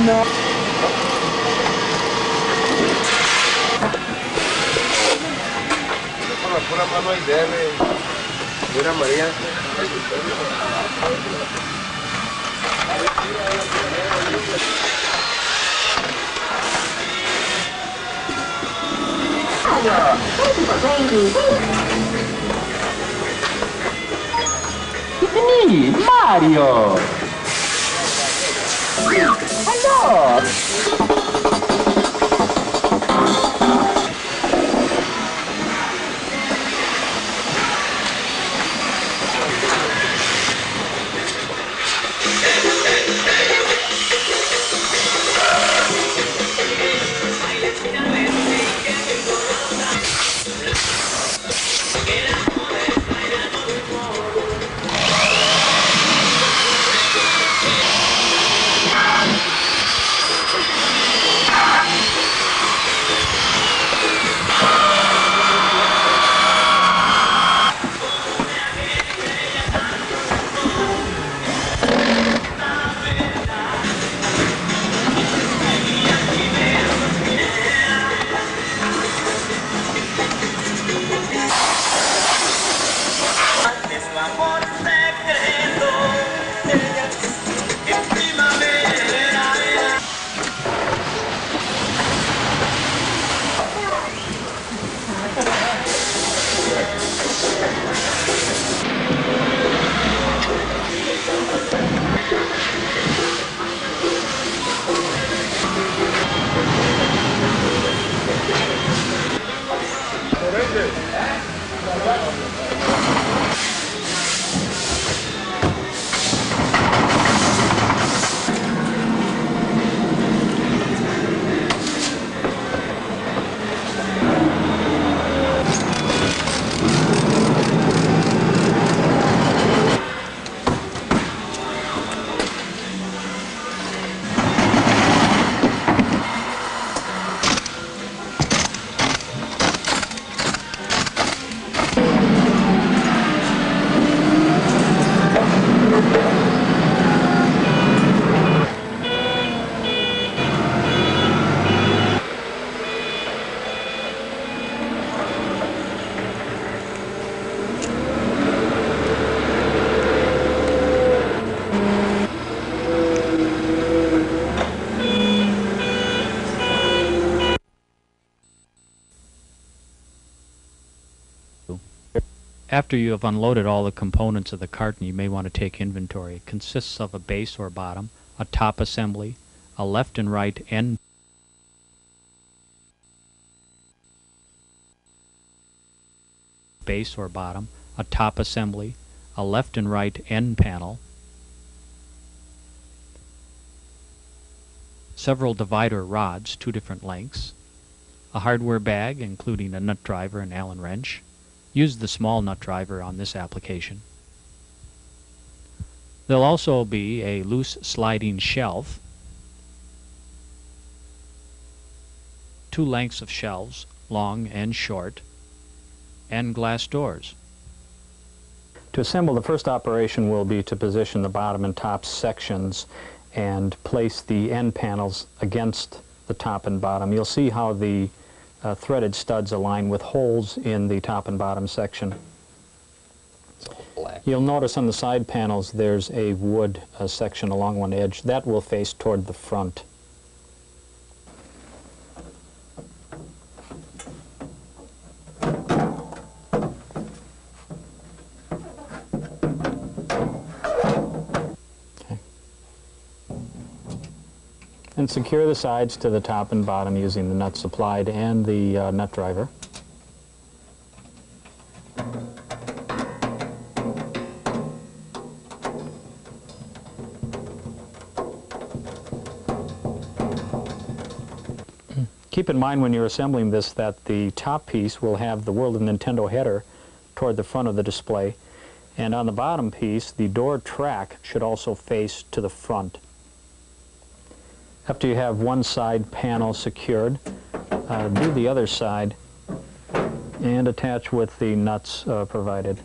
No. Con la pura mano ahí debe. Mira María. It's me, Mario! Hello! After you have unloaded all the components of the carton, you may want to take inventory. It consists of a base or bottom, a top assembly, a left and right end base or bottom, a top assembly, a left and right end panel, several divider rods, 2 different lengths, a hardware bag including a nut driver and Allen wrench. Use the small nut driver on this application. There'll also be a loose sliding shelf, 2 lengths of shelves, long and short, and glass doors. To assemble, the first operation will be to position the bottom and top sections and place the end panels against the top and bottom. You'll see how the threaded studs align with holes in the top and bottom section. You'll notice on the side panels there's a wood section along one edge. That will face toward the front. And secure the sides to the top and bottom using the nuts supplied and the nut driver. Keep in mind when you're assembling this that the top piece will have the World of Nintendo header toward the front of the display, and on the bottom piece the door track should also face to the front. After you have one side panel secured, do the other side and attach with the nuts provided.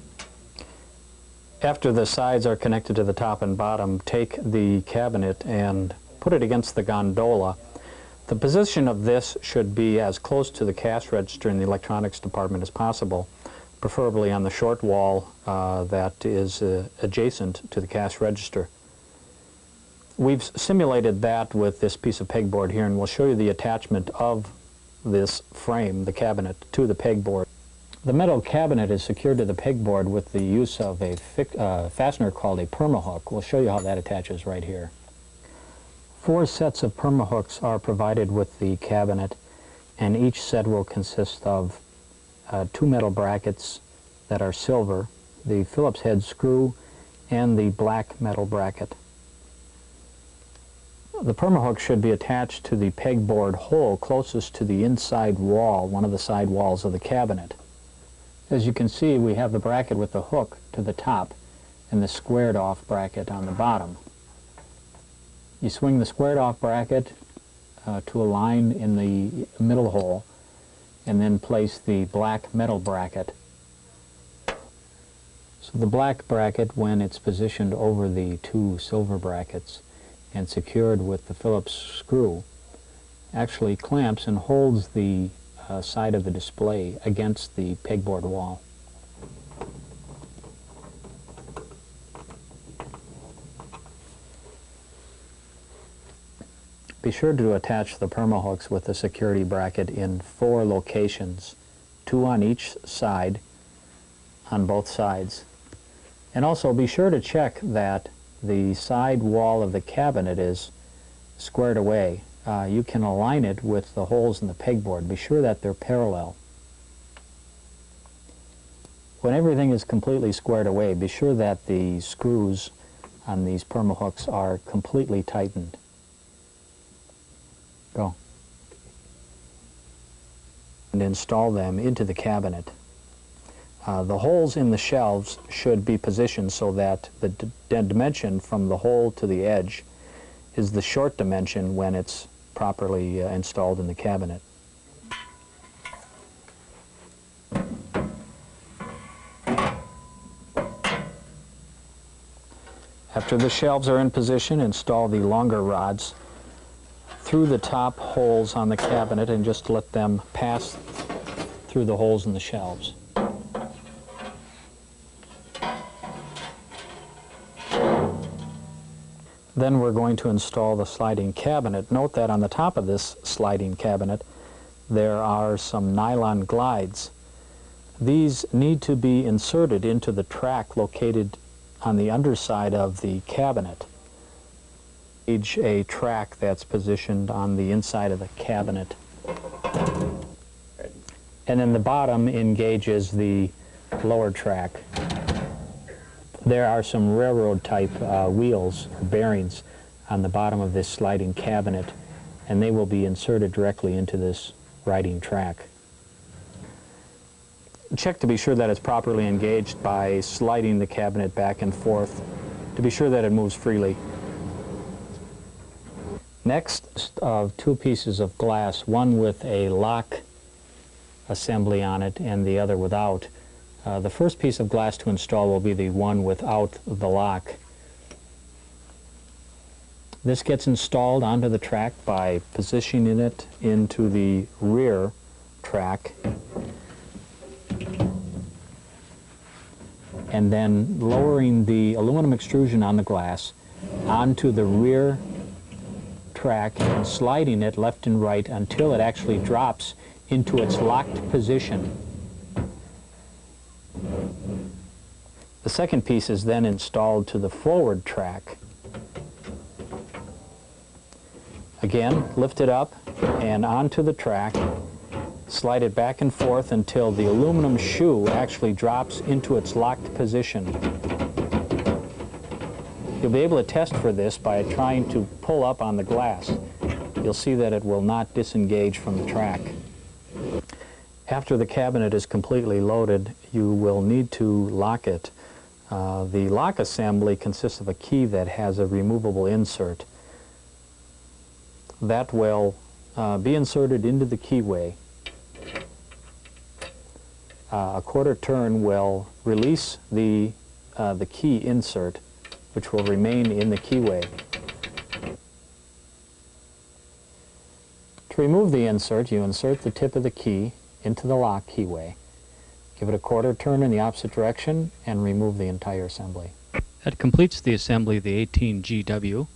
After the sides are connected to the top and bottom, take the cabinet and put it against the gondola. The position of this should be as close to the cash register in the electronics department as possible, preferably on the short wall that is adjacent to the cash register. We've simulated that with this piece of pegboard here, and we'll show you the attachment of this frame, the cabinet, to the pegboard. The metal cabinet is secured to the pegboard with the use of a fastener called a permahook. We'll show you how that attaches right here. 4 sets of permahooks are provided with the cabinet, and each set will consist of 2 metal brackets that are silver, the Phillips head screw, and the black metal bracket. The permahook should be attached to the pegboard hole closest to the inside wall, one of the side walls of the cabinet. As you can see, we have the bracket with the hook to the top and the squared off bracket on the bottom. You swing the squared off bracket to a line in the middle hole and then place the black metal bracket. So the black bracket, when it's positioned over the 2 silver brackets and secured with the Phillips screw, actually clamps and holds the side of the display against the pegboard wall. Be sure to attach the permahooks with the security bracket in 4 locations, 2 on each side, on both sides. And also be sure to check that the side wall of the cabinet is squared away. You can align it with the holes in the pegboard. Be sure that they're parallel. When everything is completely squared away, be sure that the screws on these permahooks are completely tightened. Go. And install them into the cabinet. The holes in the shelves should be positioned so that the dimension from the hole to the edge is the short dimension when it's properly installed in the cabinet. After the shelves are in position, install the longer rods through the top holes on the cabinet and just let them pass through the holes in the shelves. Then we're going to install the sliding cabinet. Note that on the top of this sliding cabinet there are some nylon glides. These need to be inserted into the track located on the underside of the cabinet. A track that's positioned on the inside of the cabinet. And then the bottom engages the lower track. There are some railroad type wheels, or bearings, on the bottom of this sliding cabinet, and they will be inserted directly into this riding track. Check to be sure that it's properly engaged by sliding the cabinet back and forth to be sure that it moves freely. Next, of 2 pieces of glass, one with a lock assembly on it and the other without. The first piece of glass to install will be the one without the lock. This gets installed onto the track by positioning it into the rear track and then lowering the aluminum extrusion on the glass onto the rear track and sliding it left and right until it actually drops into its locked position. The second piece is then installed to the forward track. Again, lift it up and onto the track, slide it back and forth until the aluminum shoe actually drops into its locked position. You'll be able to test for this by trying to pull up on the glass. you'll see that it will not disengage from the track. After the cabinet is completely loaded, you will need to lock it. The lock assembly consists of a key that has a removable insert. That will be inserted into the keyway. A quarter turn will release the key insert, which will remain in the keyway. To remove the insert, you insert the tip of the key into the lock keyway. Give it a quarter turn in the opposite direction and remove the entire assembly. That completes the assembly of the 18GW.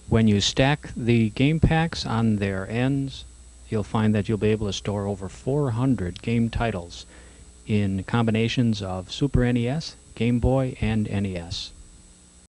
When you stack the game packs on their ends, you'll find that you'll be able to store over 400 game titles in combinations of Super NES, Game Boy, and NES.